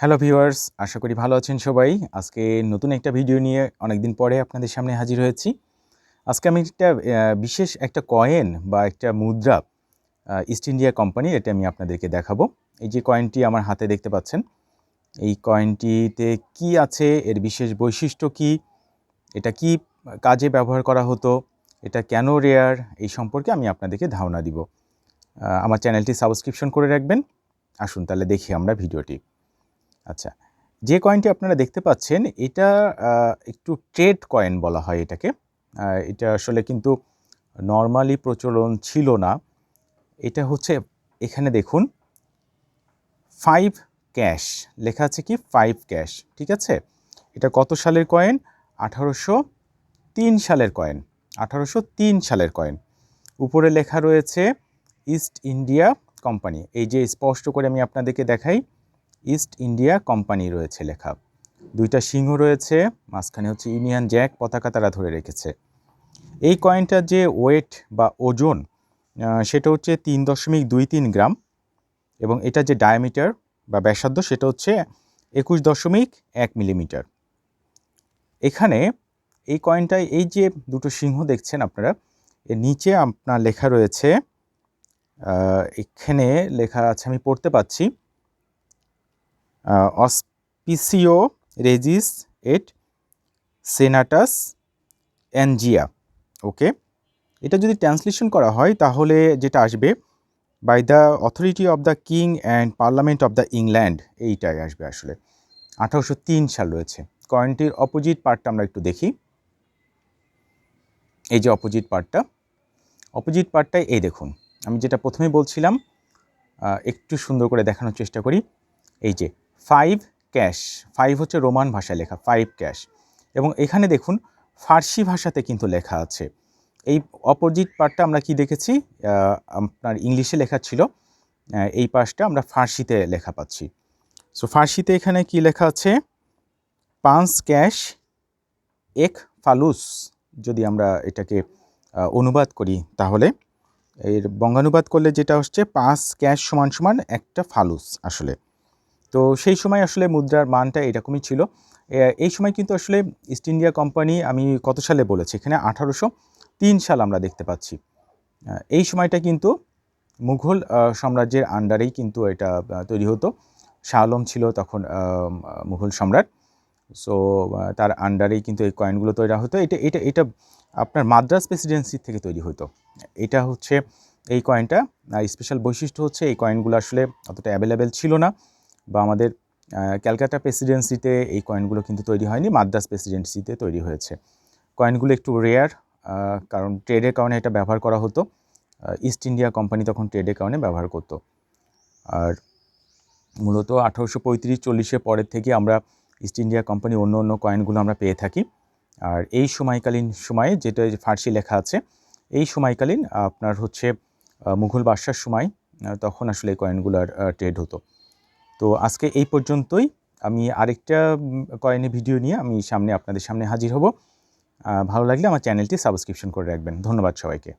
Hello viewers, আশা করি ভালো আছেন সবাই। আজকে নতুন একটা ভিডিও নিয়ে অনেকদিন পরে আপনাদের সামনে হাজির হয়েছি। আজকে আমি একটা বিশেষ একটা কয়েন বা একটা মুদ্রা ইস্ট ইন্ডিয়া কোম্পানির, এটা আমি আপনাদেরকে দেখাবো। এই যে কয়েনটি আমার হাতে দেখতে পাচ্ছেন, এই কয়েনটিতে কি আছে, এর বিশেষ বৈশিষ্ট্য কি, এটা কি কাজে ব্যবহার করা হতো, এটা কেন রেয়ার, এই সম্পর্কে আমি আপনাদেরকে ধারণা দিব। আমার চ্যানেলটি সাবস্ক্রিপশন করে রাখবেন। আসুন তাহলে দেখি আমরা ভিডিওটি। আচ্ছা, যে কয়েনটি আপনারা দেখতে পাচ্ছেন এটা একটু ট্রেড কয়েন বলা হয় এটাকে। এটা আসলে কিন্তু নরমালি প্রচলন ছিল না। এটা হচ্ছে, এখানে দেখুন 5 ক্যাশ লেখা আছে, কি 5 ক্যাশ, ঠিক আছে। এটা কত সালের কয়েন? 1803 সালের কয়েন। 1803 সালের কয়েন। উপরে লেখা রয়েছে ইস্ট ইন্ডিয়া কোম্পানি। এই যে স্পষ্ট করে আমি আপনাদেরকে দেখাই, ইস্ট ইন্ডিয়া কোম্পানি রয়েছে লেখা। দুইটা সিংহ রয়েছে, মাঝখানে হচ্ছে ইউনিয়ন জ্যাক পতাকা তারা ধরে রেখেছে। এই কয়েনটার যে ওয়েট বা ওজন, সেটা হচ্ছে 3.23 গ্রাম, এবং এটা যে ডায়ামিটার বা ব্যাসার্ধ সেটা হচ্ছে 21.1 মিলিমিটার। এখানে এই কয়েনটায় এই যে দুটো সিংহ দেখছেন আপনারা, এর নিচে আপনার লেখা রয়েছে, এখানে লেখা আছে, আমি পড়তে পাচ্ছি, অসপিসিও রেজিস এট সেনাটাস এনজিয়া। ওকে, এটা যদি ট্রান্সলেশন করা হয় তাহলে যেটা আসবে, by the authority of the king and parliament of the England, এইটাই আসবে আসলে। 1803 সাল রয়েছে। কয়েনটির অপোজিট পার্টটা আমরা একটু দেখি। এই যে অপোজিট পার্টটাই এই দেখুন, আমি যেটা প্রথমে বলছিলাম, একটু সুন্দর করে দেখানোর চেষ্টা করি। এই যে 5 ক্যাশ, 5 হচ্ছে রোমান ভাষায় লেখা 5 ক্যাশ, এবং এখানে দেখুন ফার্সি ভাষাতে কিন্তু লেখা আছে। এই অপোজিট পার্টটা আমরা কি দেখেছি, আপনার ইংলিশে লেখা ছিল, এই পাশটা আমরা ফার্সিতে লেখা পাচ্ছি। সো ফার্সিতে এখানে কি লেখা আছে, 5 ক্যাশ এক ফালুস। যদি আমরা এটাকে অনুবাদ করি তাহলে, এর বঙ্গানুবাদ করলে যেটা হচ্ছে 5 ক্যাশ সমান সমান একটা ফালুস আসলে। তো সেই সময় আসলে মুদ্রার মানটা এরকমই ছিল। এই সময় কিন্তু আসলে ইস্ট ইন্ডিয়া কোম্পানি, আমি কত সালে বলেছি, এখানে 1803 সাল আমরা দেখতে পাচ্ছি। এই সময়টা কিন্তু মুঘল সাম্রাজ্যের আন্ডারেই কিন্তু এটা তৈরি হতো। শাহ আলম ছিল তখন মুঘল সম্রাট। সো তার আন্ডারেই কিন্তু এই কয়েনগুলো তৈরি হতো। এটা এটা এটা আপনার মাদ্রাজ প্রেসিডেন্সি থেকে তৈরি হতো। এটা হচ্ছে এই কয়েনটা। স্পেশাল বৈশিষ্ট্য হচ্ছে এই কয়েনগুলো আসলে অতটা অ্যাভেলেবেল ছিল না, বা আমাদের ক্যালকাটা প্রেসিডেন্সিতে এই কয়েনগুলো কিন্তু তৈরি হয়নি, মাদ্রাজ প্রেসিডেন্সিতে তৈরি হয়েছে। কয়েনগুলো একটু রেয়ার, কারণ ট্রেডের কারণে এটা ব্যবহার করা হতো। ইস্ট ইন্ডিয়া কোম্পানি তখন ট্রেডের কারণে ব্যবহার করতো। আর মূলত 1835-40-এর পরের থেকে আমরা ইস্ট ইন্ডিয়া কোম্পানি অন্য কয়েনগুলো আমরা পেয়ে থাকি। আর এই সময়কালীন সময়ে, যেটা ফার্সি লেখা আছে, এই সময়কালীন আপনার হচ্ছে মুঘল বাদশার সময়, তখন আসলে এই কয়েনগুলোর ট্রেড হতো। তো আজকে এই পর্যন্তই। আমি আরেকটা কয়েনের ভিডিও নিয়ে আমি আপনাদের সামনে হাজির হব। ভালো লাগলে আমার চ্যানেলটি সাবস্ক্রিপশন করে রাখবেন। ধন্যবাদ সবাইকে।